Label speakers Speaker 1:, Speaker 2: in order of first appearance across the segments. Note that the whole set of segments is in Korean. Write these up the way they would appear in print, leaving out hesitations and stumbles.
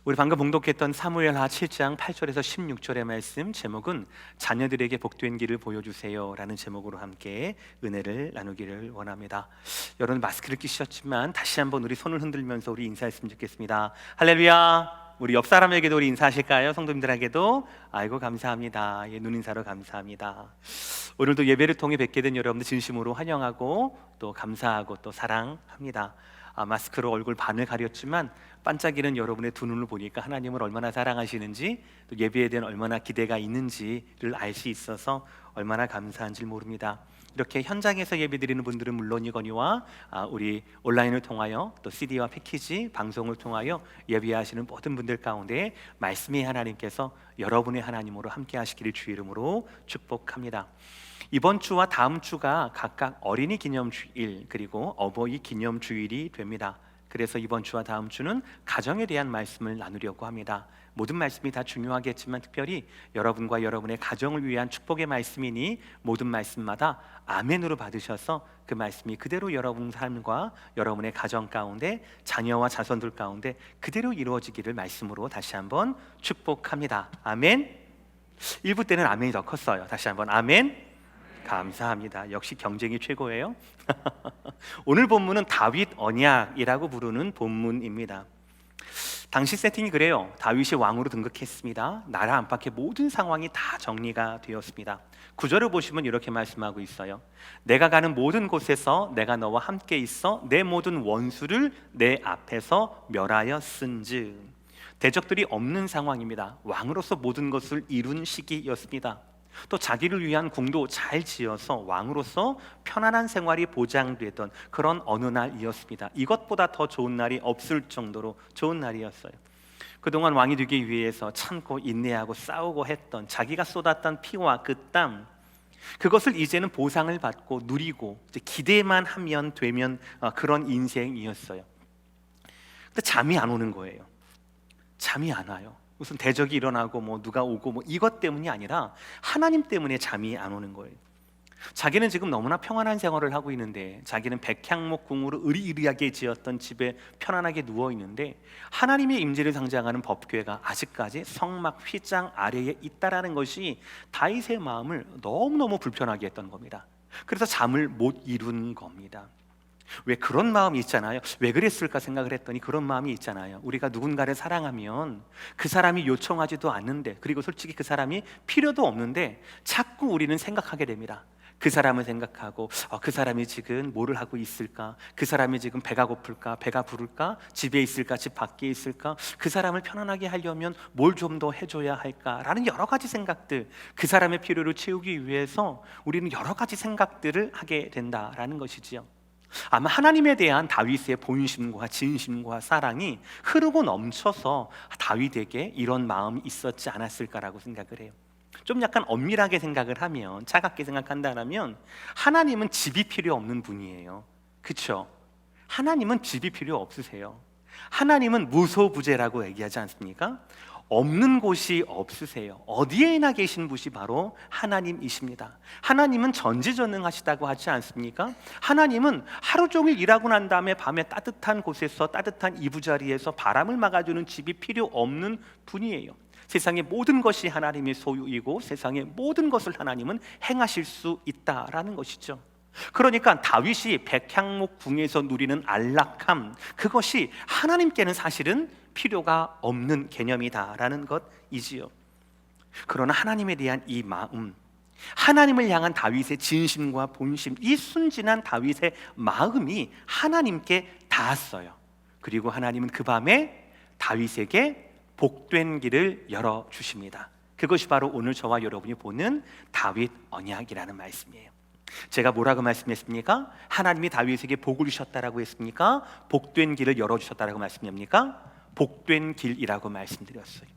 Speaker 1: 우리 방금 봉독했던 사무엘하 7장 8절에서 16절의 말씀 제목은 자녀들에게 복된 길을 보여주세요 라는 제목으로 함께 은혜를 나누기를 원합니다. 여러분 마스크를 끼셨지만 다시 한번 우리 손을 흔들면서 우리 인사했으면 좋겠습니다. 할렐루야. 우리 옆 사람에게도 우리 인사하실까요? 성도님들에게도 아이고 감사합니다. 예, 눈인사로 감사합니다. 오늘도 예배를 통해 뵙게 된 여러분들 진심으로 환영하고 또 감사하고 또 사랑합니다. 마스크로 얼굴 반을 가렸지만 반짝이는 여러분의 두 눈을 보니까 하나님을 얼마나 사랑하시는지 또 예배에 대한 얼마나 기대가 있는지를 알 수 있어서 얼마나 감사한지 모릅니다. 이렇게 현장에서 예배드리는 분들은 물론이거니와 우리 온라인을 통하여 또 CD와 패키지 방송을 통하여 예배하시는 모든 분들 가운데 말씀의 하나님께서 여러분의 하나님으로 함께 하시기를 주의 이름으로 축복합니다. 이번 주와 다음 주가 각각 어린이 기념주일 그리고 어버이 기념주일이 됩니다. 그래서 이번 주와 다음 주는 가정에 대한 말씀을 나누려고 합니다. 모든 말씀이 다 중요하겠지만 특별히 여러분과 여러분의 가정을 위한 축복의 말씀이니 모든 말씀마다 아멘으로 받으셔서 그 말씀이 그대로 여러분 삶과 여러분의 가정 가운데 자녀와 자손들 가운데 그대로 이루어지기를 말씀으로 다시 한번 축복합니다. 아멘. 1부 때는 아멘이 더 컸어요. 다시 한번 아멘. 감사합니다. 역시 경쟁이 최고예요. 오늘 본문은 다윗 언약이라고 부르는 본문입니다. 당시 세팅이 그래요. 다윗이 왕으로 등극했습니다. 나라 안팎의 모든 상황이 다 정리가 되었습니다. 9절을 보시면 이렇게 말씀하고 있어요. 내가 가는 모든 곳에서 내가 너와 함께 있어 내 모든 원수를 내 앞에서 멸하였은즉. 대적들이 없는 상황입니다. 왕으로서 모든 것을 이룬 시기였습니다. 또 자기를 위한 궁도 잘 지어서 왕으로서 편안한 생활이 보장되던 그런 어느 날이었습니다. 이것보다 더 좋은 날이 없을 정도로 좋은 날이었어요. 그동안 왕이 되기 위해서 참고 인내하고 싸우고 했던 자기가 쏟았던 피와 그 땀, 그것을 이제는 보상을 받고 누리고 이제 기대만 하면 되면 그런 인생이었어요. 근데 잠이 안 오는 거예요. 잠이 안 와요. 무슨 대적이 일어나고 뭐 누가 오고 뭐 이것 때문이 아니라 하나님 때문에 잠이 안 오는 거예요. 자기는 지금 너무나 평안한 생활을 하고 있는데, 자기는 백향목 궁으로 으리으리하게 지었던 집에 편안하게 누워 있는데 하나님의 임재를 상징하는 법궤가 아직까지 성막 휘장 아래에 있다라는 것이 다윗의 마음을 너무너무 불편하게 했던 겁니다. 그래서 잠을 못 이룬 겁니다. 왜 그런 마음이 있잖아요. 왜 그랬을까 생각을 했더니 그런 마음이 있잖아요. 우리가 누군가를 사랑하면 그 사람이 요청하지도 않는데, 그리고 솔직히 그 사람이 필요도 없는데 자꾸 우리는 생각하게 됩니다. 그 사람을 생각하고 그 사람이 지금 뭐를 하고 있을까? 그 사람이 지금 배가 고플까? 배가 부를까? 집에 있을까? 집 밖에 있을까? 그 사람을 편안하게 하려면 뭘 좀 더 해줘야 할까? 라는 여러 가지 생각들, 그 사람의 필요를 채우기 위해서 우리는 여러 가지 생각들을 하게 된다라는 것이지요. 아마 하나님에 대한 다윗의 본심과 진심과 사랑이 흐르고 넘쳐서 다윗에게 이런 마음이 있었지 않았을까라고 생각을 해요. 좀 약간 엄밀하게 생각을 하면, 차갑게 생각한다면 하나님은 집이 필요 없는 분이에요. 그렇죠? 하나님은 집이 필요 없으세요. 하나님은 무소부재라고 얘기하지 않습니까? 없는 곳이 없으세요. 어디에나 계신 분이 바로 하나님이십니다. 하나님은 전지전능하시다고 하지 않습니까? 하나님은 하루 종일 일하고 난 다음에 밤에 따뜻한 곳에서, 따뜻한 이부자리에서 바람을 막아주는 집이 필요 없는 분이에요. 세상의 모든 것이 하나님의 소유이고 세상의 모든 것을 하나님은 행하실 수 있다라는 것이죠. 그러니까 다윗이 백향목 궁에서 누리는 안락함, 그것이 하나님께는 사실은 필요가 없는 개념이다라는 것이지요. 그러나 하나님에 대한 이 마음, 하나님을 향한 다윗의 진심과 본심, 이 순진한 다윗의 마음이 하나님께 닿았어요. 그리고 하나님은 그 밤에 다윗에게 복된 길을 열어주십니다. 그것이 바로 오늘 저와 여러분이 보는 다윗 언약이라는 말씀이에요. 제가 뭐라고 말씀했습니까? 하나님이 다윗에게 복을 주셨다라고 했습니까? 복된 길을 열어주셨다라고 말씀합니까? 복된 길이라고 말씀드렸어요.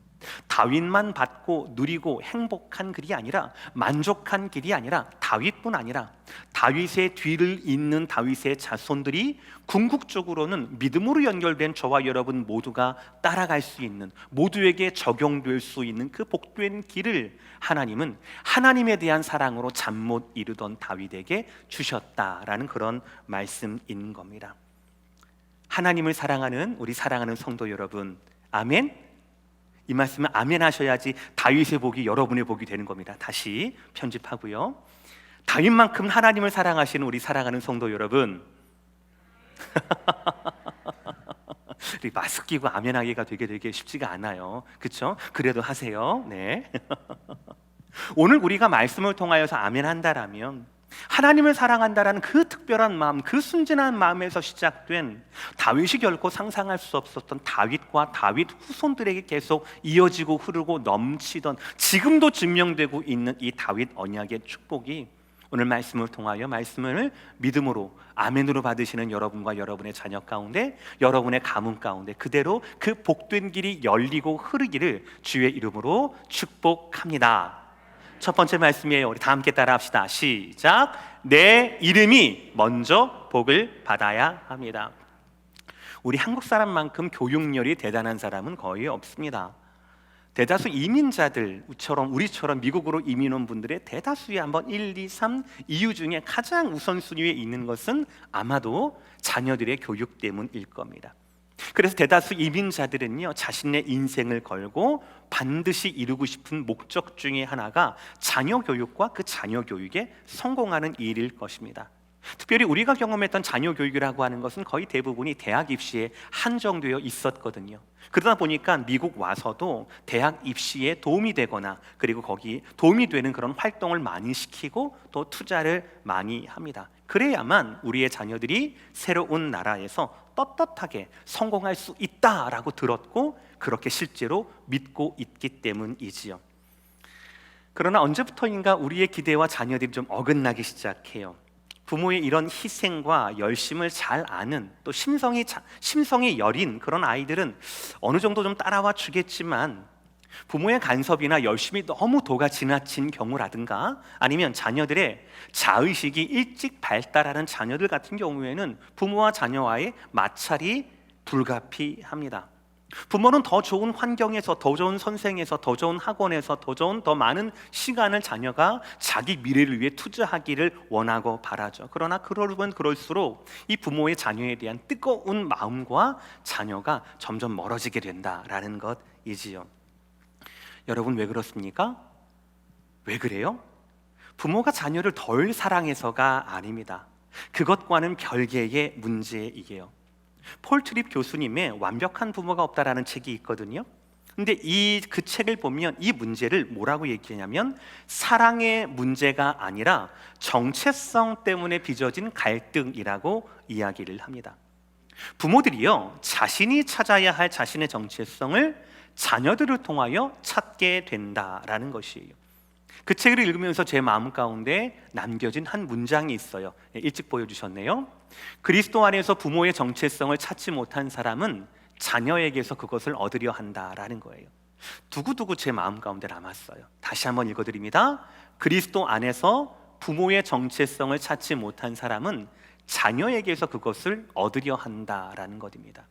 Speaker 1: 다윗만 받고 누리고 행복한 길이 아니라, 만족한 길이 아니라, 다윗뿐 아니라 다윗의 뒤를 잇는 다윗의 자손들이 궁극적으로는 믿음으로 연결된 저와 여러분 모두가 따라갈 수 있는, 모두에게 적용될 수 있는 그 복된 길을 하나님은 하나님에 대한 사랑으로 잠 못 이루던 다윗에게 주셨다라는 그런 말씀인 겁니다. 하나님을 사랑하는 우리 사랑하는 성도 여러분, 아멘. 이 말씀은 아멘 하셔야지 다윗의 복이 여러분의 복이 되는 겁니다. 다시 편집하고요. 다윗만큼 하나님을 사랑하시는 우리 사랑하는 성도 여러분, 우리 마스크 끼고 아멘 하기가 되게 쉽지가 않아요. 그렇죠? 그래도 하세요. 네. 오늘 우리가 말씀을 통하여서 아멘 한다라면 하나님을 사랑한다라는 그 특별한 마음, 그 순진한 마음에서 시작된 다윗이 결코 상상할 수 없었던 다윗과 다윗 후손들에게 계속 이어지고 흐르고 넘치던, 지금도 증명되고 있는 이 다윗 언약의 축복이 오늘 말씀을 통하여 말씀을 믿음으로 아멘으로 받으시는 여러분과 여러분의 자녀 가운데, 여러분의 가문 가운데 그대로 그 복된 길이 열리고 흐르기를 주의 이름으로 축복합니다. 첫 번째 말씀이에요. 우리 다 함께 따라합시다. 시작. 내 이름이 먼저 복을 받아야 합니다. 우리 한국 사람만큼 교육열이 대단한 사람은 거의 없습니다. 대다수 이민자들처럼, 우리처럼 미국으로 이민 온 분들의 대다수의 한번 1, 2, 3 이유 중에 가장 우선순위에 있는 것은 아마도 자녀들의 교육 때문일 겁니다. 그래서 대다수 이민자들은요, 자신의 인생을 걸고 반드시 이루고 싶은 목적 중에 하나가 자녀 교육과 그 자녀 교육에 성공하는 일일 것입니다. 특별히 우리가 경험했던 자녀 교육이라고 하는 것은 거의 대부분이 대학 입시에 한정되어 있었거든요. 그러다 보니까 미국 와서도 대학 입시에 도움이 되거나, 그리고 거기 도움이 되는 그런 활동을 많이 시키고 또 투자를 많이 합니다. 그래야만 우리의 자녀들이 새로운 나라에서 떳떳하게 성공할 수 있다라고 들었고, 그렇게 실제로 믿고 있기 때문이지요. 그러나 언제부터인가 우리의 기대와 자녀들이 좀 어긋나기 시작해요. 부모의 이런 희생과 열심을 잘 아는, 또 심성이 여린 그런 아이들은 어느 정도 좀 따라와 주겠지만, 부모의 간섭이나 열심이 너무 도가 지나친 경우라든가, 아니면 자녀들의 자의식이 일찍 발달하는 자녀들 같은 경우에는 부모와 자녀와의 마찰이 불가피합니다. 부모는 더 좋은 환경에서, 더 좋은 선생에서, 더 좋은 학원에서, 더 많은 시간을 자녀가 자기 미래를 위해 투자하기를 원하고 바라죠. 그러나 그러면 그럴수록 이 부모의 자녀에 대한 뜨거운 마음과 자녀가 점점 멀어지게 된다라는 것이지요. 여러분, 왜 그렇습니까? 왜 그래요? 부모가 자녀를 덜 사랑해서가 아닙니다. 그것과는 별개의 문제이게요. 폴 트립 교수님의 완벽한 부모가 없다라는 책이 있거든요. 근데 그 책을 보면 이 문제를 뭐라고 얘기하냐면, 사랑의 문제가 아니라 정체성 때문에 빚어진 갈등이라고 이야기를 합니다. 부모들이요, 자신이 찾아야 할 자신의 정체성을 자녀들을 통하여 찾게 된다라는 것이에요. 그 책을 읽으면서 제 마음 가운데 남겨진 한 문장이 있어요. 일찍 보여주셨네요. 그리스도 안에서 부모의 정체성을 찾지 못한 사람은 자녀에게서 그것을 얻으려 한다라는 거예요. 두고두고 제 마음 가운데 남았어요. 다시 한번 읽어드립니다. 그리스도 안에서 부모의 정체성을 찾지 못한 사람은 자녀에게서 그것을 얻으려 한다라는 것입니다.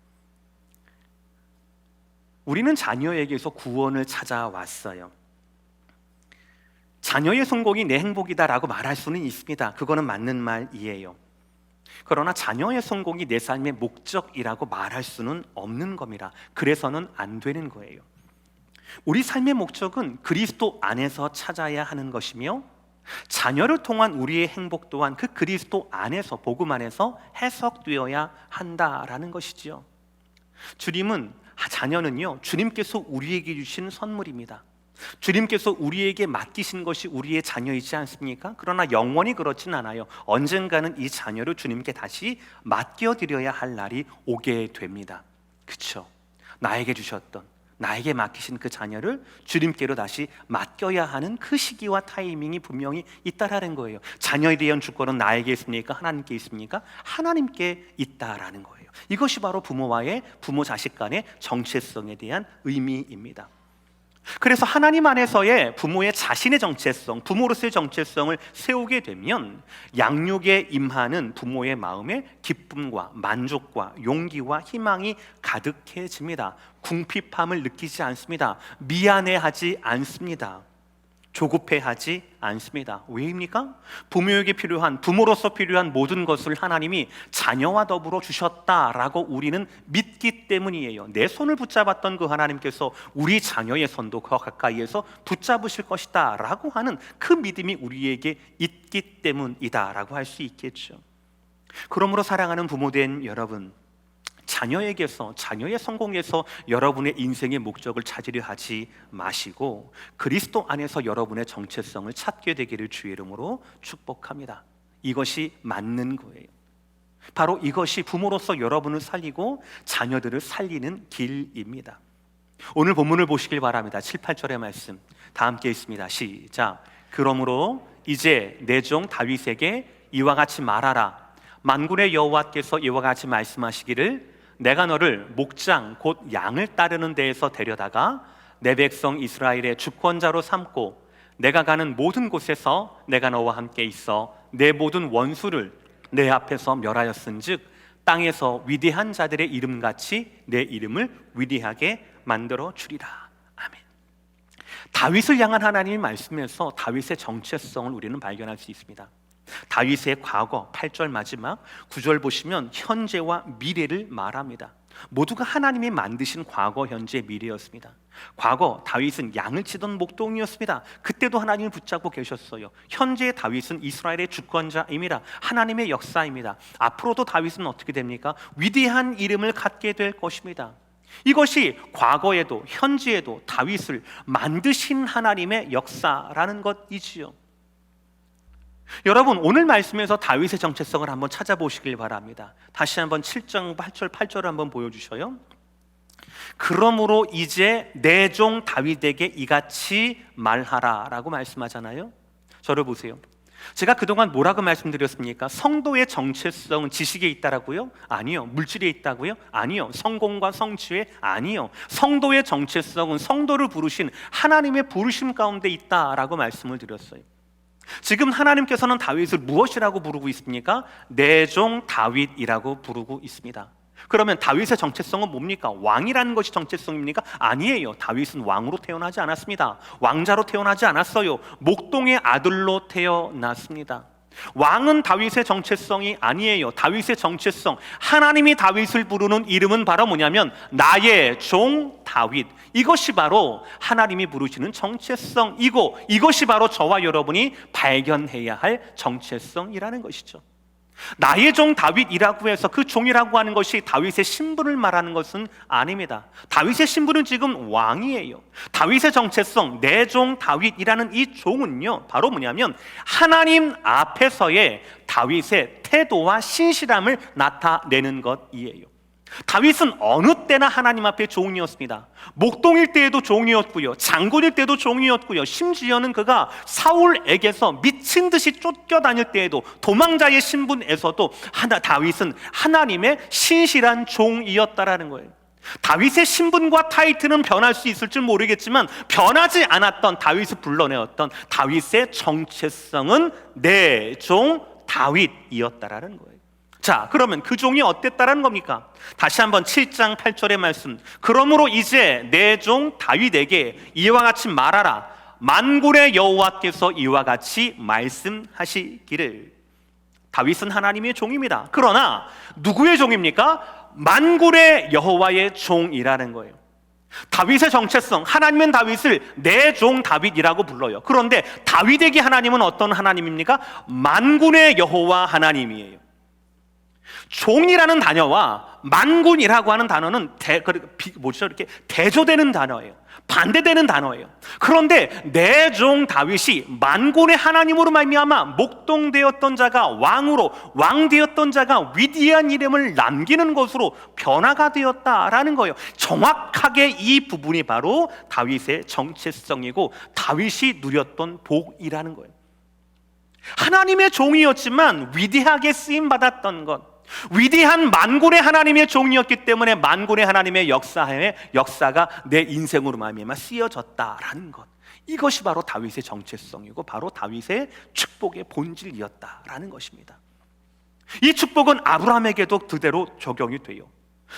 Speaker 1: 우리는 자녀에게서 구원을 찾아왔어요. 자녀의 성공이 내 행복이다라고 말할 수는 있습니다. 그거는 맞는 말이에요. 그러나 자녀의 성공이 내 삶의 목적이라고 말할 수는 없는 겁니다. 그래서는 안 되는 거예요. 우리 삶의 목적은 그리스도 안에서 찾아야 하는 것이며, 자녀를 통한 우리의 행복 또한 그 그리스도 안에서, 복음 안에서 해석되어야 한다라는 것이지요. 자녀는요, 주님께서 우리에게 주신 선물입니다. 주님께서 우리에게 맡기신 것이 우리의 자녀이지 않습니까? 그러나 영원히 그렇진 않아요. 언젠가는 이 자녀를 주님께 다시 맡겨드려야 할 날이 오게 됩니다. 그렇죠? 나에게 주셨던, 나에게 맡기신 그 자녀를 주님께로 다시 맡겨야 하는 그 시기와 타이밍이 분명히 있다라는 거예요. 자녀에 대한 주권은 나에게 있습니까? 하나님께 있습니까? 하나님께 있다라는 거예요. 이것이 바로 부모 자식 간의 정체성에 대한 의미입니다. 그래서 하나님 안에서의 부모의 자신의 정체성, 부모로서의 정체성을 세우게 되면 양육에 임하는 부모의 마음에 기쁨과 만족과 용기와 희망이 가득해집니다. 궁핍함을 느끼지 않습니다. 미안해하지 않습니다. 조급해하지 않습니다. 왜입니까? 부모로서 필요한 모든 것을 하나님이 자녀와 더불어 주셨다라고 우리는 믿기 때문이에요. 내 손을 붙잡았던 그 하나님께서 우리 자녀의 손도 그 가까이에서 붙잡으실 것이다 라고 하는 그 믿음이 우리에게 있기 때문이다 라고 할 수 있겠죠. 그러므로 사랑하는 부모된 여러분, 자녀에게서, 자녀의 성공에서 여러분의 인생의 목적을 찾으려 하지 마시고 그리스도 안에서 여러분의 정체성을 찾게 되기를 주의 이름으로 축복합니다. 이것이 맞는 거예요. 바로 이것이 부모로서 여러분을 살리고 자녀들을 살리는 길입니다. 오늘 본문을 보시길 바랍니다. 7, 8절의 말씀 다 함께 있습니다. 시작. 그러므로 이제 내 종 다윗에게 이와 같이 말하라. 만군의 여호와께서 이와 같이 말씀하시기를 내가 너를 목장 곧 양을 따르는 데에서 데려다가 내 백성 이스라엘의 주권자로 삼고 내가 가는 모든 곳에서 내가 너와 함께 있어 내 모든 원수를 내 앞에서 멸하였은즉 땅에서 위대한 자들의 이름같이 내 이름을 위대하게 만들어 주리라. 아멘. 다윗을 향한 하나님의 말씀에서 다윗의 정체성을 우리는 발견할 수 있습니다. 다윗의 과거 8절 마지막 9절 보시면 현재와 미래를 말합니다. 모두가 하나님이 만드신 과거, 현재, 미래였습니다. 과거 다윗은 양을 치던 목동이었습니다. 그때도 하나님을 붙잡고 계셨어요. 현재의 다윗은 이스라엘의 주권자입니다. 하나님의 역사입니다. 앞으로도 다윗은 어떻게 됩니까? 위대한 이름을 갖게 될 것입니다. 이것이 과거에도 현재에도 다윗을 만드신 하나님의 역사라는 것이지요. 여러분, 오늘 말씀에서 다윗의 정체성을 한번 찾아보시길 바랍니다. 다시 한번 7장 8절 8절을 한번 보여주셔요. 그러므로 이제 내 종 다윗에게 이같이 말하라 라고 말씀하잖아요. 저를 보세요. 제가 그동안 뭐라고 말씀드렸습니까? 성도의 정체성은 지식에 있다라고요? 아니요. 물질에 있다고요? 아니요. 성공과 성취에? 아니요. 성도의 정체성은 성도를 부르신 하나님의 부르심 가운데 있다라고 말씀을 드렸어요. 지금 하나님께서는 다윗을 무엇이라고 부르고 있습니까? 내 종 다윗이라고 부르고 있습니다. 그러면 다윗의 정체성은 뭡니까? 왕이라는 것이 정체성입니까? 아니에요. 다윗은 왕으로 태어나지 않았습니다. 왕자로 태어나지 않았어요. 목동의 아들로 태어났습니다. 왕은 다윗의 정체성이 아니에요. 다윗의 정체성, 하나님이 다윗을 부르는 이름은 바로 뭐냐면 나의 종 다윗. 이것이 바로 하나님이 부르시는 정체성이고 이것이 바로 저와 여러분이 발견해야 할 정체성이라는 것이죠. 나의 종 다윗이라고 해서 그 종이라고 하는 것이 다윗의 신분을 말하는 것은 아닙니다. 다윗의 신분은 지금 왕이에요. 다윗의 정체성, 내 종 다윗이라는 이 종은요, 바로 뭐냐면 하나님 앞에서의 다윗의 태도와 신실함을 나타내는 것이에요. 다윗은 어느 때나 하나님 앞에 종이었습니다. 목동일 때에도 종이었고요, 장군일 때도 종이었고요, 심지어는 그가 사울에게서 미친 듯이 쫓겨다닐 때에도 도망자의 신분에서도 다윗은 하나님의 신실한 종이었다라는 거예요. 다윗의 신분과 타이틀은 변할 수 있을지 모르겠지만 변하지 않았던 다윗을 불러내었던 다윗의 정체성은 내 종 다윗이었다라는 거예요. 자, 그러면 그 종이 어땠다라는 겁니까? 다시 한번 7장 8절의 말씀. 그러므로 이제 내 종 다윗에게 이와 같이 말하라. 만군의 여호와께서 이와 같이 말씀하시기를. 다윗은 하나님의 종입니다. 그러나 누구의 종입니까? 만군의 여호와의 종이라는 거예요. 다윗의 정체성, 하나님은 다윗을 내 종 다윗이라고 불러요. 그런데 다윗에게 하나님은 어떤 하나님입니까? 만군의 여호와 하나님이에요. 종이라는 단어와 만군이라고 하는 단어는 이렇게 대조되는 단어예요. 반대되는 단어예요. 그런데 내 종 다윗이 만군의 하나님으로 말미암아 목동되었던 자가 왕 되었던 자가 위대한 이름을 남기는 것으로 변화가 되었다라는 거예요. 정확하게 이 부분이 바로 다윗의 정체성이고 다윗이 누렸던 복이라는 거예요. 하나님의 종이었지만 위대하게 쓰임 받았던 것, 위대한 만군의 하나님의 종이었기 때문에 만군의 하나님의 역사가 내 인생으로 말미암아 쓰여졌다라는 것, 이것이 바로 다윗의 정체성이고 바로 다윗의 축복의 본질이었다라는 것입니다. 이 축복은 아브라함에게도 그대로 적용이 돼요.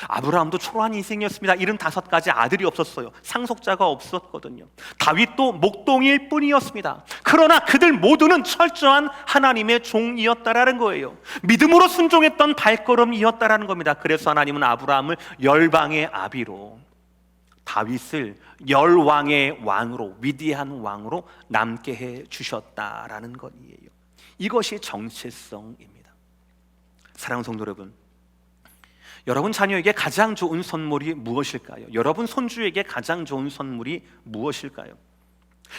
Speaker 1: 아브라함도 초라한 인생이었습니다. 75가지 아들이 없었어요. 상속자가 없었거든요. 다윗도 목동일 뿐이었습니다. 그러나 그들 모두는 철저한 하나님의 종이었다라는 거예요. 믿음으로 순종했던 발걸음이었다라는 겁니다. 그래서 하나님은 아브라함을 열방의 아비로, 다윗을 열왕의 왕으로, 위대한 왕으로 남게 해 주셨다라는 것이에요. 이것이 정체성입니다. 사랑하는 성도 여러분, 여러분 자녀에게 가장 좋은 선물이 무엇일까요? 여러분 손주에게 가장 좋은 선물이 무엇일까요?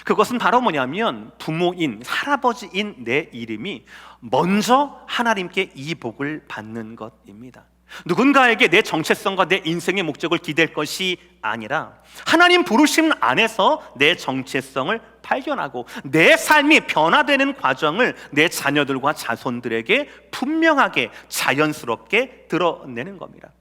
Speaker 1: 그것은 바로 뭐냐면 부모인, 할아버지인 내 이름이 먼저 하나님께 이 복을 받는 것입니다. 누군가에게 내 정체성과 내 인생의 목적을 기댈 것이 아니라 하나님 부르심 안에서 내 정체성을 발견하고 내 삶이 변화되는 과정을 내 자녀들과 자손들에게 분명하게 자연스럽게 드러내는 겁니다.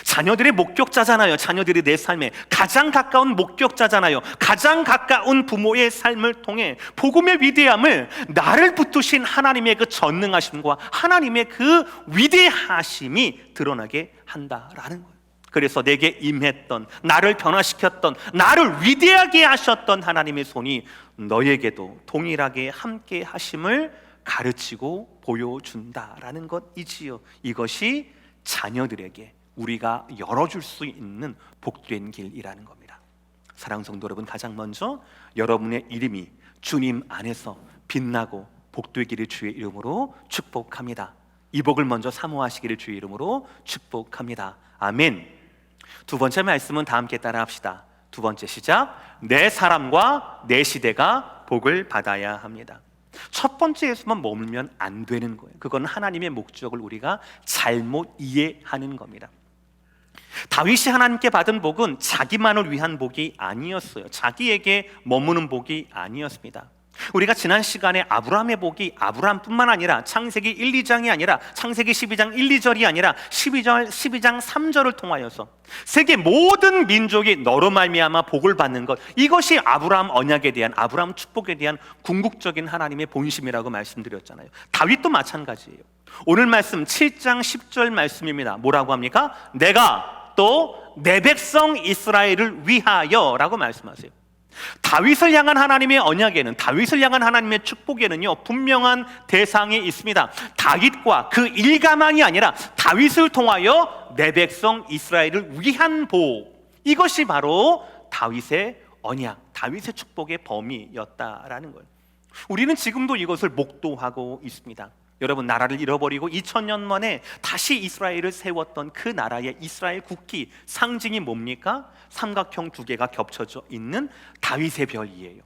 Speaker 1: 자녀들의 목격자잖아요. 자녀들이 내 삶에 가장 가까운 목격자잖아요. 가장 가까운 부모의 삶을 통해 복음의 위대함을, 나를 붙드신 하나님의 그 전능하심과 하나님의 그 위대하심이 드러나게 한다라는 거예요. 그래서 내게 임했던, 나를 변화시켰던, 나를 위대하게 하셨던 하나님의 손이 너에게도 동일하게 함께 하심을 가르치고 보여준다라는 것이지요. 이것이 자녀들에게 우리가 열어줄 수 있는 복된 길이라는 겁니다. 사랑하는 성도 여러분, 가장 먼저 여러분의 이름이 주님 안에서 빛나고 복되기를 주의 이름으로 축복합니다. 이 복을 먼저 사모하시기를 주의 이름으로 축복합니다. 아멘. 두 번째 말씀은 다 함께 따라 합시다. 두 번째 시작. 내 사람과 내 시대가 복을 받아야 합니다. 첫 번째에서만 머물면 안 되는 거예요. 그건 하나님의 목적을 우리가 잘못 이해하는 겁니다. 다윗이 하나님께 받은 복은 자기만을 위한 복이 아니었어요. 자기에게 머무는 복이 아니었습니다. 우리가 지난 시간에 아브라함의 복이 아브라함뿐만 아니라 창세기 1, 2장이 아니라 창세기 12장 1, 2절이 아니라 12장 3절을 통하여서 세계 모든 민족이 너로 말미암아 복을 받는 것, 이것이 아브라함 언약에 대한, 아브라함 축복에 대한 궁극적인 하나님의 본심이라고 말씀드렸잖아요. 다윗도 마찬가지예요. 오늘 말씀 7장 10절 말씀입니다. 뭐라고 합니까? 내가 또 내 백성 이스라엘을 위하여 라고 말씀하세요. 다윗을 향한 하나님의 언약에는, 다윗을 향한 하나님의 축복에는요 분명한 대상이 있습니다. 다윗과 그 일가망이 아니라 다윗을 통하여 내 백성 이스라엘을 위한 복, 이것이 바로 다윗의 언약, 다윗의 축복의 범위였다라는 거예요. 우리는 지금도 이것을 목도하고 있습니다. 여러분, 나라를 잃어버리고 2000년 만에 다시 이스라엘을 세웠던 그 나라의 이스라엘 국기 상징이 뭡니까? 삼각형 두 개가 겹쳐져 있는 다윗의 별이에요.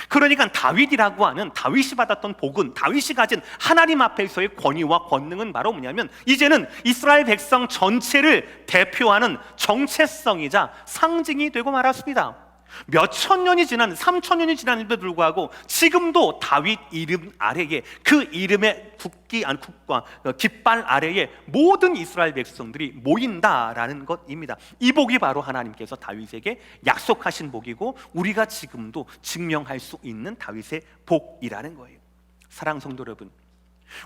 Speaker 1: 그러니까 다윗이라고 하는, 다윗이 받았던 복은, 다윗이 가진 하나님 앞에서의 권위와 권능은 바로 뭐냐면 이제는 이스라엘 백성 전체를 대표하는 정체성이자 상징이 되고 말았습니다. 몇천 년이 지난, 3000년이 지났는데도 불구하고 지금도 다윗 이름 아래에, 그 이름의 국과 깃발 아래에 모든 이스라엘 백성들이 모인다라는 것입니다. 이 복이 바로 하나님께서 다윗에게 약속하신 복이고 우리가 지금도 증명할 수 있는 다윗의 복이라는 거예요. 사랑하는 성도 여러분,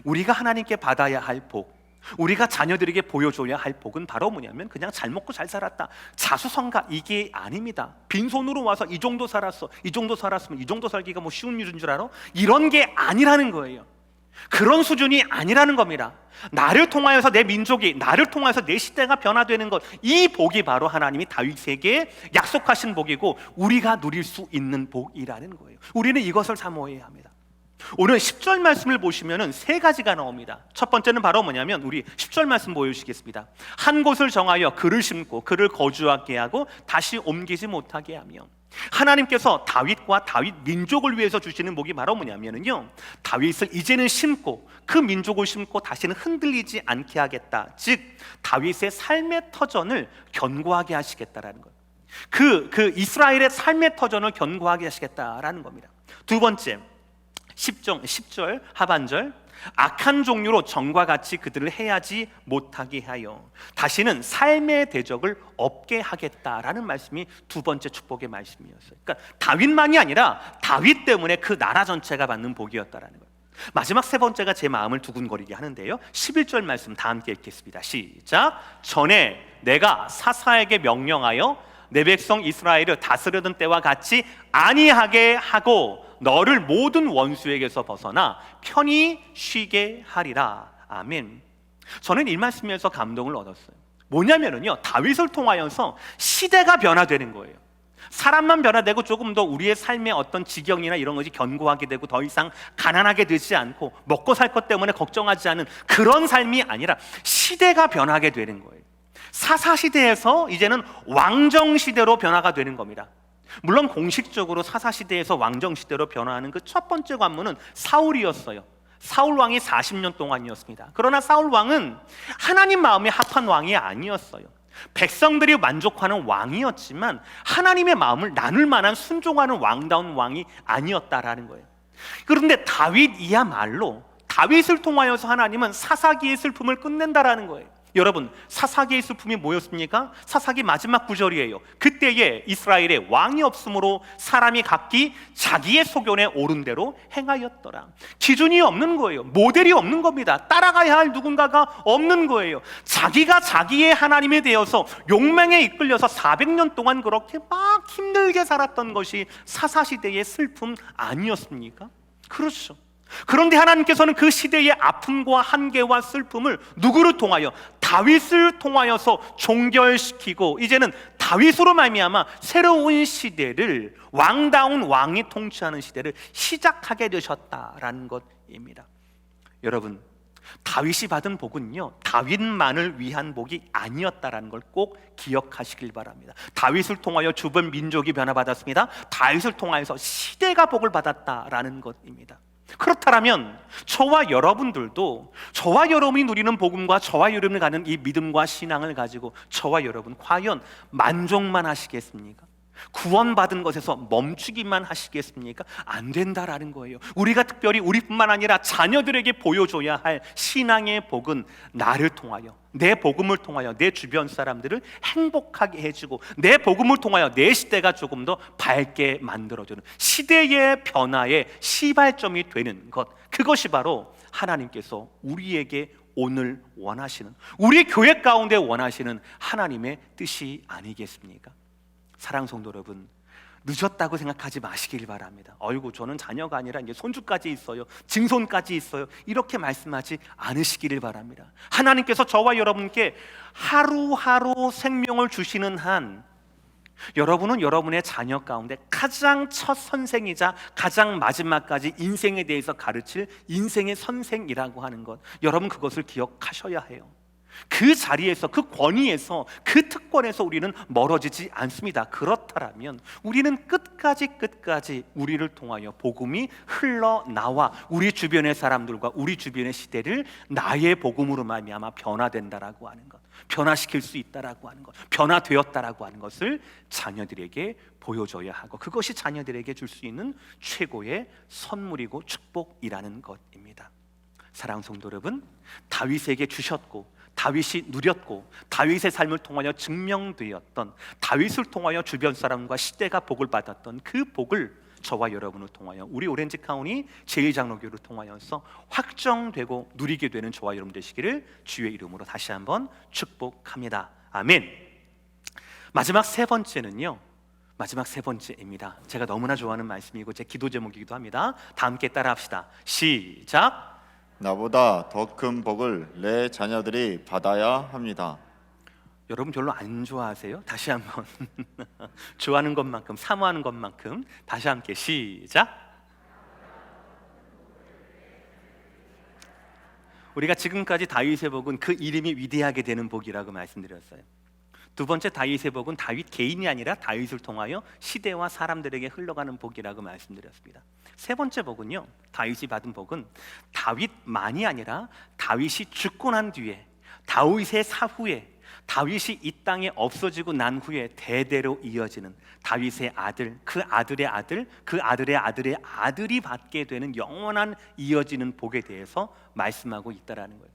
Speaker 1: 우리가 하나님께 받아야 할 복, 우리가 자녀들에게 보여줘야 할 복은 바로 뭐냐면 그냥 잘 먹고 잘 살았다, 자수성가, 이게 아닙니다. 빈손으로 와서 이 정도 살았어, 이 정도 살았으면 이 정도 살기가 뭐 쉬운 일인 줄 알아? 이런 게 아니라는 거예요. 그런 수준이 아니라는 겁니다. 나를 통하여서 내 민족이, 나를 통하여서 내 시대가 변화되는 것, 이 복이 바로 하나님이 다윗에게 약속하신 복이고 우리가 누릴 수 있는 복이라는 거예요. 우리는 이것을 사모해야 합니다. 오늘 10절 말씀을 보시면 세 가지가 나옵니다. 첫 번째는 바로 뭐냐면, 우리 10절 말씀 보여주시겠습니다. 한 곳을 정하여 그를 심고 그를 거주하게 하고 다시 옮기지 못하게 하며. 하나님께서 다윗과 다윗 민족을 위해서 주시는 복이 바로 뭐냐면요, 다윗을 이제는 심고 그 민족을 심고 다시는 흔들리지 않게 하겠다. 즉 다윗의 삶의 터전을 견고하게 하시겠다라는 것. 그 이스라엘의 삶의 터전을 견고하게 하시겠다라는 겁니다. 두 번째, 10절 하반절, 악한 종류로 전과 같이 그들을 해하지 못하게 하여 다시는 삶의 대적을 없게 하겠다라는 말씀이 두 번째 축복의 말씀이었어요. 그러니까 다윗만이 아니라 다윗 때문에 그 나라 전체가 받는 복이었다라는 거예요. 마지막 세 번째가 제 마음을 두근거리게 하는데요, 11절 말씀 다 함께 읽겠습니다. 시작. 전에 내가 사사에게 명령하여 내 백성 이스라엘을 다스려던 때와 같이 아니하게 하고 너를 모든 원수에게서 벗어나 편히 쉬게 하리라. 아멘. 저는 이 말씀에서 감동을 얻었어요. 뭐냐면요, 다윗을 통하여서 시대가 변화되는 거예요. 사람만 변화되고 조금 더 우리의 삶의 어떤 지경이나 이런 것이 견고하게 되고 더 이상 가난하게 되지 않고 먹고 살 것 때문에 걱정하지 않은 그런 삶이 아니라 시대가 변하게 되는 거예요. 사사시대에서 이제는 왕정시대로 변화가 되는 겁니다. 물론 공식적으로 사사시대에서 왕정시대로 변화하는 그 첫 번째 관문은 사울이었어요. 사울 왕이 40년 동안이었습니다. 그러나 사울 왕은 하나님 마음에 합한 왕이 아니었어요. 백성들이 만족하는 왕이었지만 하나님의 마음을 나눌 만한 순종하는 왕다운 왕이 아니었다라는 거예요. 그런데 다윗이야말로 다윗을 통하여서 하나님은 사사기의 슬픔을 끝낸다라는 거예요. 여러분, 사사기의 슬픔이 뭐였습니까? 사사기 마지막 구절이에요. 그때에 이스라엘에 왕이 없으므로 사람이 각기 자기의 소견에 옳은 대로 행하였더라. 기준이 없는 거예요. 모델이 없는 겁니다. 따라가야 할 누군가가 없는 거예요. 자기가 자기의 하나님에 대해서 욕망에 이끌려서 400년 동안 그렇게 막 힘들게 살았던 것이 사사시대의 슬픔 아니었습니까? 그렇죠. 그런데 하나님께서는 그 시대의 아픔과 한계와 슬픔을 누구를 통하여? 다윗을 통하여서 종결시키고 이제는 다윗으로 말미암아 새로운 시대를, 왕다운 왕이 통치하는 시대를 시작하게 되셨다라는 것입니다. 여러분, 다윗이 받은 복은요, 다윗만을 위한 복이 아니었다라는 걸 꼭 기억하시길 바랍니다. 다윗을 통하여 주변 민족이 변화받았습니다. 다윗을 통하여서 시대가 복을 받았다라는 것입니다. 그렇다면 저와 여러분들도, 저와 여러분이 누리는 복음과 저와 여러분이 가는 이 믿음과 신앙을 가지고 저와 여러분 과연 만족만 하시겠습니까? 구원받은 것에서 멈추기만 하시겠습니까? 안 된다라는 거예요. 우리가 특별히 우리뿐만 아니라 자녀들에게 보여줘야 할 신앙의 복은 나를 통하여, 내 복음을 통하여 내 주변 사람들을 행복하게 해주고 내 복음을 통하여 내 시대가 조금 더 밝게 만들어주는 시대의 변화의 시발점이 되는 것, 그것이 바로 하나님께서 우리에게 오늘 원하시는, 우리 교회 가운데 원하시는 하나님의 뜻이 아니겠습니까? 사랑 성도 여러분, 늦었다고 생각하지 마시길 바랍니다. 어이구, 저는 자녀가 아니라 이제 손주까지 있어요, 증손까지 있어요, 이렇게 말씀하지 않으시기를 바랍니다. 하나님께서 저와 여러분께 하루하루 생명을 주시는 한 여러분은 여러분의 자녀 가운데 가장 첫 선생이자 가장 마지막까지 인생에 대해서 가르칠 인생의 선생이라고 하는 것, 여러분 그것을 기억하셔야 해요. 그 자리에서, 그 권위에서, 그 특권에서 우리는 멀어지지 않습니다. 그렇다면 우리는 끝까지 우리를 통하여 복음이 흘러나와 우리 주변의 사람들과 우리 주변의 시대를 나의 복음으로 말미암아 변화된다라고 하는 것, 변화시킬 수 있다라고 하는 것, 변화되었다라고 하는 것을 자녀들에게 보여줘야 하고, 그것이 자녀들에게 줄 수 있는 최고의 선물이고 축복이라는 것입니다. 사랑하는 성도 여러분, 다윗에게 주셨고 다윗이 누렸고 다윗의 삶을 통하여 증명되었던, 다윗을 통하여 주변 사람과 시대가 복을 받았던 그 복을 저와 여러분을 통하여, 우리 오렌지 카운티 제2장로교를 통하여서 확정되고 누리게 되는 저와 여러분 되시기를 주의 이름으로 다시 한번 축복합니다. 아멘. 마지막 세 번째입니다. 제가 너무나 좋아하는 말씀이고 제 기도 제목이기도 합니다. 다 함께 따라합시다. 시작.
Speaker 2: 나보다 더 큰 복을 내 자녀들이 받아야 합니다.
Speaker 1: 여러분 별로 안 좋아하세요? 다시 한번 좋아하는 것만큼, 사모하는 것만큼 다시 함께 시작. 우리가 지금까지 다윗의 복은 그 이름이 위대하게 되는 복이라고 말씀드렸어요. 두 번째 다윗의 복은 다윗 개인이 아니라 다윗을 통하여 시대와 사람들에게 흘러가는 복이라고 말씀드렸습니다. 세 번째 복은요, 다윗이 받은 복은 다윗만이 아니라 다윗이 죽고 난 뒤에, 다윗의 사후에, 다윗이 이 땅에 없어지고 난 후에 대대로 이어지는 다윗의 아들, 그 아들의 아들, 그 아들의 아들의 아들이 받게 되는 영원한 이어지는 복에 대해서 말씀하고 있다라는 거예요.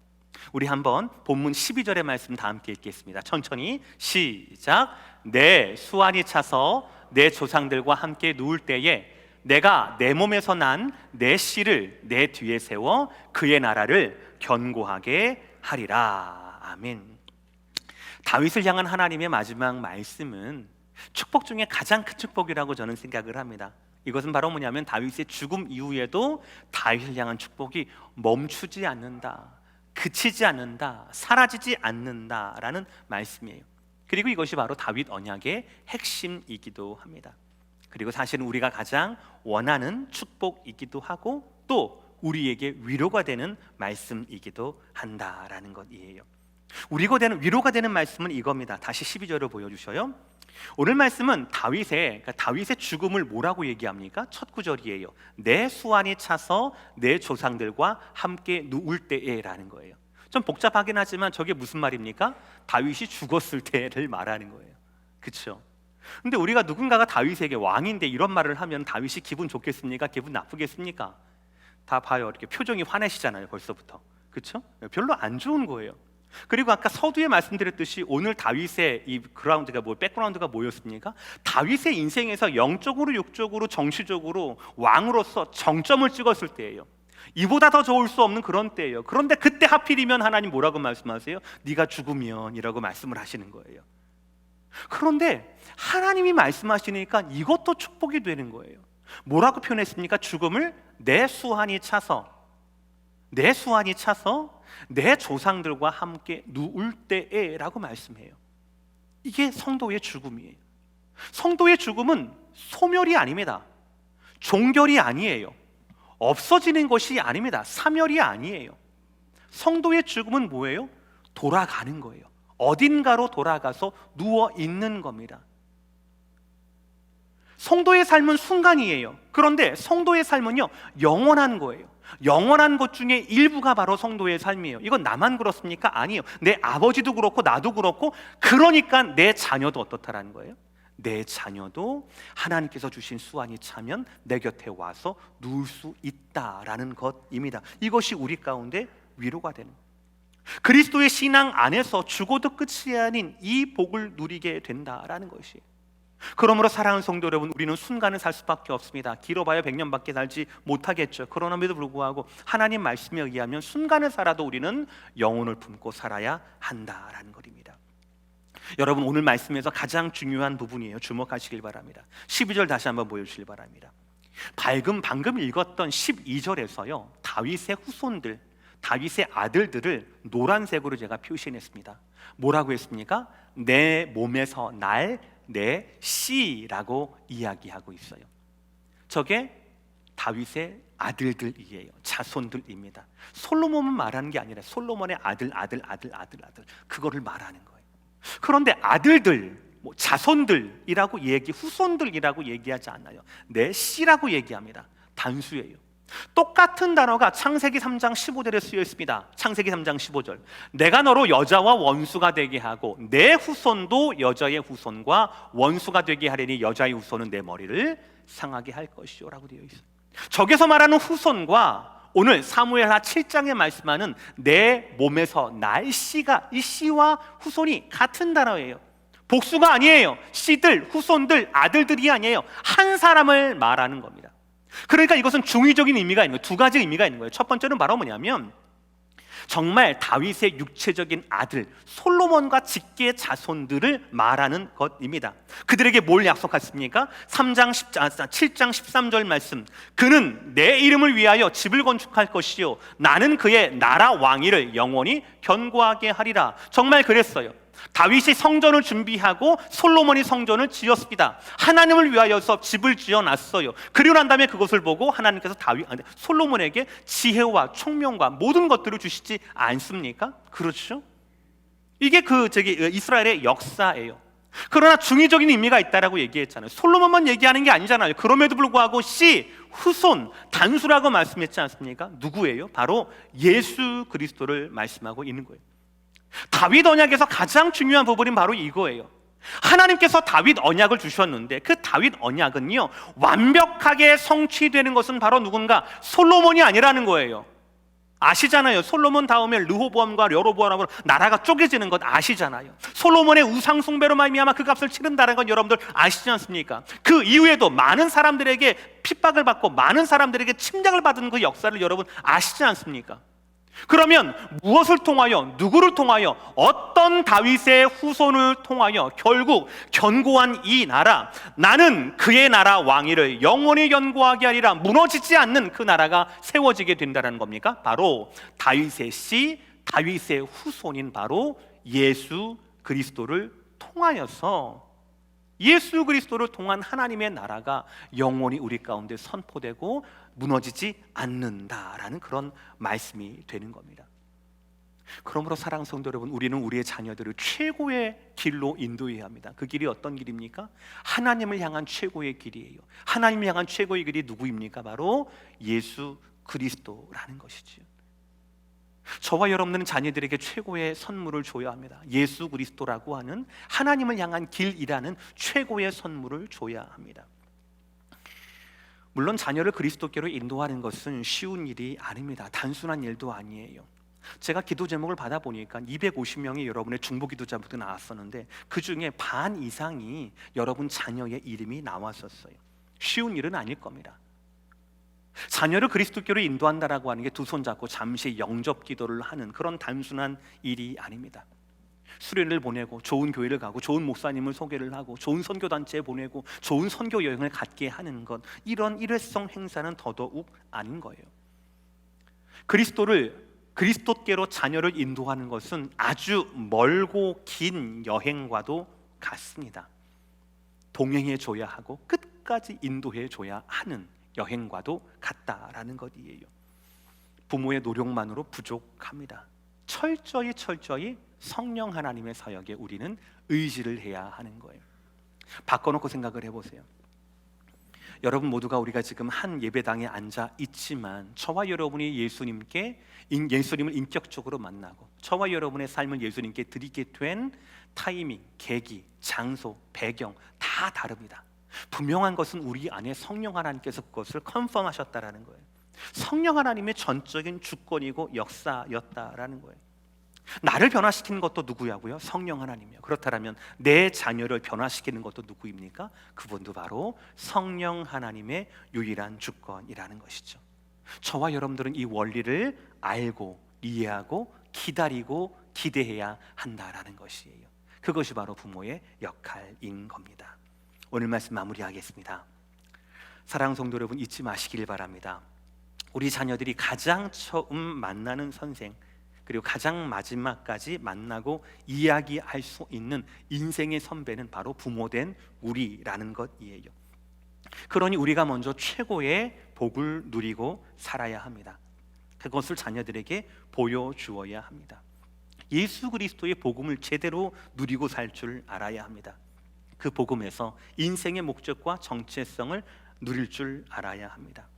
Speaker 1: 우리 한번 본문 12절의 말씀 다 함께 읽겠습니다. 천천히 시작. 내 수완이 차서 내 조상들과 함께 누울 때에 내가 내 몸에서 난 내 씨를 내 뒤에 세워 그의 나라를 견고하게 하리라. 아멘. 다윗을 향한 하나님의 마지막 말씀은 축복 중에 가장 큰 축복이라고 저는 생각을 합니다. 이것은 바로 뭐냐면 다윗의 죽음 이후에도 다윗을 향한 축복이 멈추지 않는다, 그치지 않는다, 사라지지 않는다라는 말씀이에요. 그리고 이것이 바로 다윗 언약의 핵심이기도 합니다. 그리고 사실은 우리가 가장 원하는 축복이기도 하고 또 우리에게 위로가 되는 말씀이기도 한다라는 것이에요. 위로가 되는 말씀은 이겁니다. 다시 12절을 보여주셔요. 오늘 말씀은 다윗의 죽음을 뭐라고 얘기합니까? 첫 구절이에요. 내 수완이 차서 내 조상들과 함께 누울 때에 라는 거예요. 좀 복잡하긴 하지만 저게 무슨 말입니까? 다윗이 죽었을 때를 말하는 거예요. 그렇죠? 근데 우리가 누군가가 다윗에게 왕인데 이런 말을 하면 다윗이 기분 좋겠습니까? 기분 나쁘겠습니까? 다 봐요. 이렇게 표정이 화내시잖아요. 벌써부터. 그렇죠? 별로 안 좋은 거예요. 그리고 아까 서두에 말씀드렸듯이 오늘 다윗의 이 백그라운드가 뭐였습니까? 다윗의 인생에서 영적으로, 육적으로, 정치적으로 왕으로서 정점을 찍었을 때예요. 이보다 더 좋을 수 없는 그런 때예요. 그런데 그때 하필이면 하나님 뭐라고 말씀하세요? 네가 죽으면 이라고 말씀을 하시는 거예요. 그런데 하나님이 말씀하시니까 이것도 축복이 되는 거예요. 뭐라고 표현했습니까? 죽음을 내 수완이 차서 내 조상들과 함께 누울 때에 라고 말씀해요. 이게 성도의 죽음이에요. 성도의 죽음은 소멸이 아닙니다. 종결이 아니에요. 없어지는 것이 아닙니다. 사멸이 아니에요. 성도의 죽음은 뭐예요? 돌아가는 거예요. 어딘가로 돌아가서 누워 있는 겁니다. 성도의 삶은 순간이에요. 그런데 성도의 삶은요, 영원한 거예요. 영원한 것 중에 일부가 바로 성도의 삶이에요. 이건 나만 그렇습니까? 아니에요. 내 아버지도 그렇고 나도 그렇고, 그러니까 내 자녀도 어떻다라는 거예요? 내 자녀도 하나님께서 주신 수완이 차면 내 곁에 와서 누울 수 있다라는 것입니다. 이것이 우리 가운데 위로가 되는 거예요. 그리스도의 신앙 안에서 죽어도 끝이 아닌 이 복을 누리게 된다라는 것이에요. 그러므로 사랑하는 성도 여러분, 우리는 순간을 살 수밖에 없습니다. 길어봐야 100년밖에 살지 못하겠죠. 그러남에도 불구하고 하나님 말씀에 의하면 순간을 살아도 우리는 영혼을 품고 살아야 한다라는 것입니다. 여러분, 오늘 말씀에서 가장 중요한 부분이에요. 주목하시길 바랍니다. 12절 다시 한번 보여주시길 바랍니다. 방금 읽었던 12절에서요, 다윗의 후손들, 다윗의 아들들을 노란색으로 제가 표시했습니다. 뭐라고 했습니까? 내 몸에서 날 내 씨라고 이야기하고 있어요. 저게 다윗의 아들들이에요. 자손들입니다. 솔로몬은 말하는 게 아니라 솔로몬의 아들 그거를 말하는 거예요. 그런데 아들들, 자손들이라고 후손들이라고 얘기하지 않아요. 내 씨라고 얘기합니다. 단수예요. 똑같은 단어가 창세기 3장 15절에 쓰여 있습니다. 창세기 3장 15절. 내가 너로 여자와 원수가 되게 하고 내 후손도 여자의 후손과 원수가 되게 하려니 여자의 후손은 내 머리를 상하게 할 것이요 라고 되어 있어요. 저기서 말하는 후손과 오늘 사무엘하 7장에 말씀하는 내 몸에서 날 씨가, 이 씨와 후손이 같은 단어예요. 복수가 아니에요. 씨들, 후손들, 아들들이 아니에요. 한 사람을 말하는 겁니다. 그러니까 이것은 중의적인 의미가 있는 거예요. 두 가지 의미가 있는 거예요. 첫 번째는 바로 뭐냐면 정말 다윗의 육체적인 아들 솔로몬과 직계의 자손들을 말하는 것입니다. 그들에게 뭘 약속했습니까? 7장 13절 말씀. 그는 내 이름을 위하여 집을 건축할 것이요 나는 그의 나라 왕위를 영원히 견고하게 하리라. 정말 그랬어요. 다윗이 성전을 준비하고 솔로몬이 성전을 지었습니다. 하나님을 위하여서 집을 지어놨어요. 그리고 난 다음에 그것을 보고 하나님께서 솔로몬에게 지혜와 총명과 모든 것들을 주시지 않습니까? 그렇죠? 이게 이스라엘의 역사예요. 그러나 중의적인 의미가 있다라고 얘기했잖아요. 솔로몬만 얘기하는 게 아니잖아요. 그럼에도 불구하고 씨, 후손, 단수라고 말씀했지 않습니까? 누구예요? 바로 예수 그리스도를 말씀하고 있는 거예요. 다윗 언약에서 가장 중요한 부분이 바로 이거예요. 하나님께서 다윗 언약을 주셨는데 그 다윗 언약은요, 완벽하게 성취되는 것은 바로 누군가? 솔로몬이 아니라는 거예요. 아시잖아요. 솔로몬 다음에 르호보암과 여로보암으로 나라가 쪼개지는 것 아시잖아요. 솔로몬의 우상 숭배로 말미암아 그 값을 치른다는 건 여러분들 아시지 않습니까? 그 이후에도 많은 사람들에게 핍박을 받고 많은 사람들에게 침략을 받은 그 역사를 여러분 아시지 않습니까? 그러면 무엇을 통하여, 누구를 통하여, 어떤 다윗의 후손을 통하여 결국 견고한 이 나라, 나는 그의 나라 왕위를 영원히 견고하게 하리라, 무너지지 않는 그 나라가 세워지게 된다는 겁니까? 바로 다윗의 씨, 다윗의 후손인 바로 예수 그리스도를 통하여서, 예수 그리스도를 통한 하나님의 나라가 영원히 우리 가운데 선포되고 무너지지 않는다라는 그런 말씀이 되는 겁니다. 그러므로 사랑하는 성도 여러분, 우리는 우리의 자녀들을 최고의 길로 인도해야 합니다. 그 길이 어떤 길입니까? 하나님을 향한 최고의 길이에요. 하나님을 향한 최고의 길이 누구입니까? 바로 예수 그리스도라는 것이지요. 저와 여러분들은 자녀들에게 최고의 선물을 줘야 합니다. 예수 그리스도라고 하는 하나님을 향한 길이라는 최고의 선물을 줘야 합니다. 물론 자녀를 그리스도께로 인도하는 것은 쉬운 일이 아닙니다. 단순한 일도 아니에요. 제가 기도 제목을 받아보니까 250명의 여러분의 중보 기도자분들 나왔었는데 그 중에 반 이상이 여러분 자녀의 이름이 나왔었어요. 쉬운 일은 아닐 겁니다. 자녀를 그리스도께로 인도한다라고 하는 게 두 손 잡고 잠시 영접 기도를 하는 그런 단순한 일이 아닙니다. 수련을 보내고 좋은 교회를 가고 좋은 목사님을 소개를 하고 좋은 선교단체에 보내고 좋은 선교 여행을 갖게 하는 것, 이런 일회성 행사는 더더욱 아닌 거예요. 그리스도께로 자녀를 인도하는 것은 아주 멀고 긴 여행과도 같습니다. 동행해 줘야 하고 끝까지 인도해 줘야 하는 여행과도 같다라는 것이에요. 부모의 노력만으로 부족합니다. 철저히 성령 하나님의 사역에 우리는 의지를 해야 하는 거예요. 바꿔놓고 생각을 해보세요. 여러분 모두가 우리가 지금 한 예배당에 앉아 있지만 저와 여러분이 예수님을 인격적으로 만나고 저와 여러분의 삶을 예수님께 드리게 된 타이밍, 계기, 장소, 배경 다 다릅니다. 분명한 것은 우리 안에 성령 하나님께서 그것을 컨펌하셨다라는 거예요. 성령 하나님의 전적인 주권이고 역사였다라는 거예요. 나를 변화시키는 것도 누구야고요? 성령 하나님이요. 그렇다면 내 자녀를 변화시키는 것도 누구입니까? 그분도 바로 성령 하나님의 유일한 주권이라는 것이죠. 저와 여러분들은 이 원리를 알고 이해하고 기다리고 기대해야 한다라는 것이에요. 그것이 바로 부모의 역할인 겁니다. 오늘 말씀 마무리하겠습니다. 사랑하는 성도 여러분, 잊지 마시길 바랍니다. 우리 자녀들이 가장 처음 만나는 선생, 그리고 가장 마지막까지 만나고 이야기할 수 있는 인생의 선배는 바로 부모된 우리라는 것이에요. 그러니 우리가 먼저 최고의 복을 누리고 살아야 합니다. 그것을 자녀들에게 보여주어야 합니다. 예수 그리스도의 복음을 제대로 누리고 살 줄 알아야 합니다. 그 복음에서 인생의 목적과 정체성을 누릴 줄 알아야 합니다.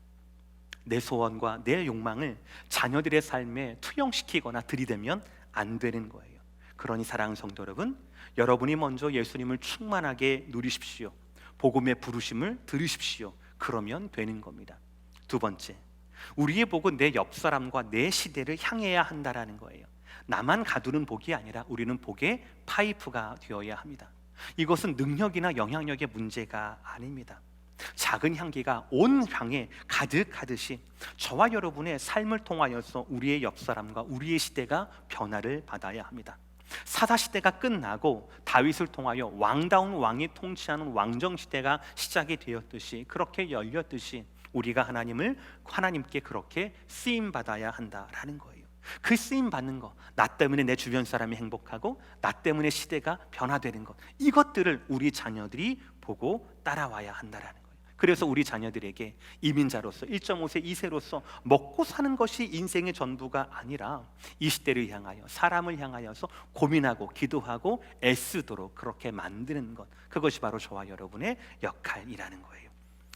Speaker 1: 내 소원과 내 욕망을 자녀들의 삶에 투영시키거나 들이대면 안 되는 거예요. 그러니 사랑하는 성도 여러분, 여러분이 먼저 예수님을 충만하게 누리십시오. 복음의 부르심을 들으십시오. 그러면 되는 겁니다. 두 번째, 우리의 복은 내 옆 사람과 내 시대를 향해야 한다라는 거예요. 나만 가두는 복이 아니라 우리는 복의 파이프가 되어야 합니다. 이것은 능력이나 영향력의 문제가 아닙니다. 작은 향기가 온 향에 가득하듯이 저와 여러분의 삶을 통하여서 우리의 옆사람과 우리의 시대가 변화를 받아야 합니다. 사사시대가 끝나고 다윗을 통하여 왕다운 왕이 통치하는 왕정시대가 시작이 되었듯이, 그렇게 열렸듯이 우리가 하나님께 그렇게 쓰임받아야 한다라는 거예요. 그 쓰임 받는 거, 나 때문에 내 주변 사람이 행복하고 나 때문에 시대가 변화되는 것, 이것들을 우리 자녀들이 보고 따라와야 한다라는 거예요. 그래서 우리 자녀들에게 이민자로서 1.5세, 2세로서 먹고 사는 것이 인생의 전부가 아니라 이 시대를 향하여, 사람을 향하여서 고민하고 기도하고 애쓰도록 그렇게 만드는 것, 그것이 바로 저와 여러분의 역할이라는 거예요.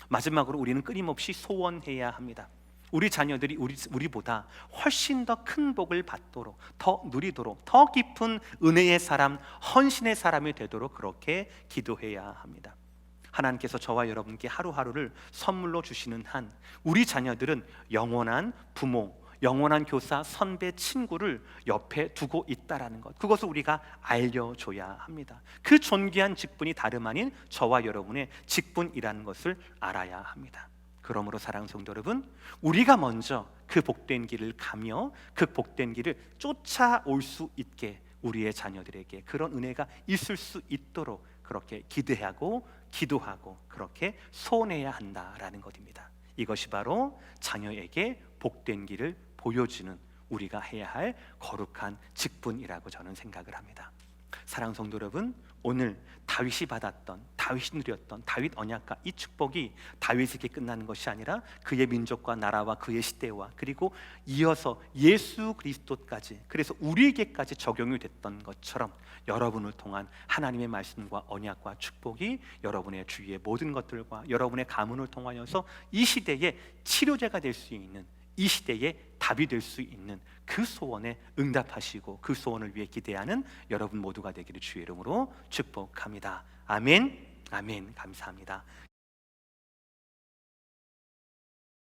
Speaker 1: 마지막으로 우리는 끊임없이 소원해야 합니다. 우리 자녀들이 우리보다 훨씬 더 큰 복을 받도록, 더 누리도록, 더 깊은 은혜의 사람, 헌신의 사람이 되도록 그렇게 기도해야 합니다. 하나님께서 저와 여러분께 하루하루를 선물로 주시는 한 우리 자녀들은 영원한 부모, 영원한 교사, 선배, 친구를 옆에 두고 있다라는 것, 그것을 우리가 알려줘야 합니다. 그 존귀한 직분이 다름 아닌 저와 여러분의 직분이라는 것을 알아야 합니다. 그러므로 사랑하는 성도 여러분, 우리가 먼저 그 복된 길을 가며 그 복된 길을 쫓아올 수 있게 우리의 자녀들에게 그런 은혜가 있을 수 있도록 그렇게 기대하고 기도하고 그렇게 소원해야 한다라는 것입니다. 이것이 바로 자녀에게 복된 길을 보여주는 우리가 해야 할 거룩한 직분이라고 저는 생각을 합니다. 사랑하는 성도 여러분, 오늘 다윗이 받았던, 다윗이 누렸던 다윗 언약과 이 축복이 다윗에게 끝나는 것이 아니라 그의 민족과 나라와 그의 시대와 그리고 이어서 예수 그리스도까지, 그래서 우리에게까지 적용이 됐던 것처럼 여러분을 통한 하나님의 말씀과 언약과 축복이 여러분의 주위의 모든 것들과 여러분의 가문을 통하여서 이 시대의 치료제가 될 수 있는, 이 시대의 답이 될 수 있는 그 소원에 응답하시고 그 소원을 위해 기대하는 여러분 모두가 되기를 주의 이름으로 축복합니다. 아멘. 아멘. 감사합니다.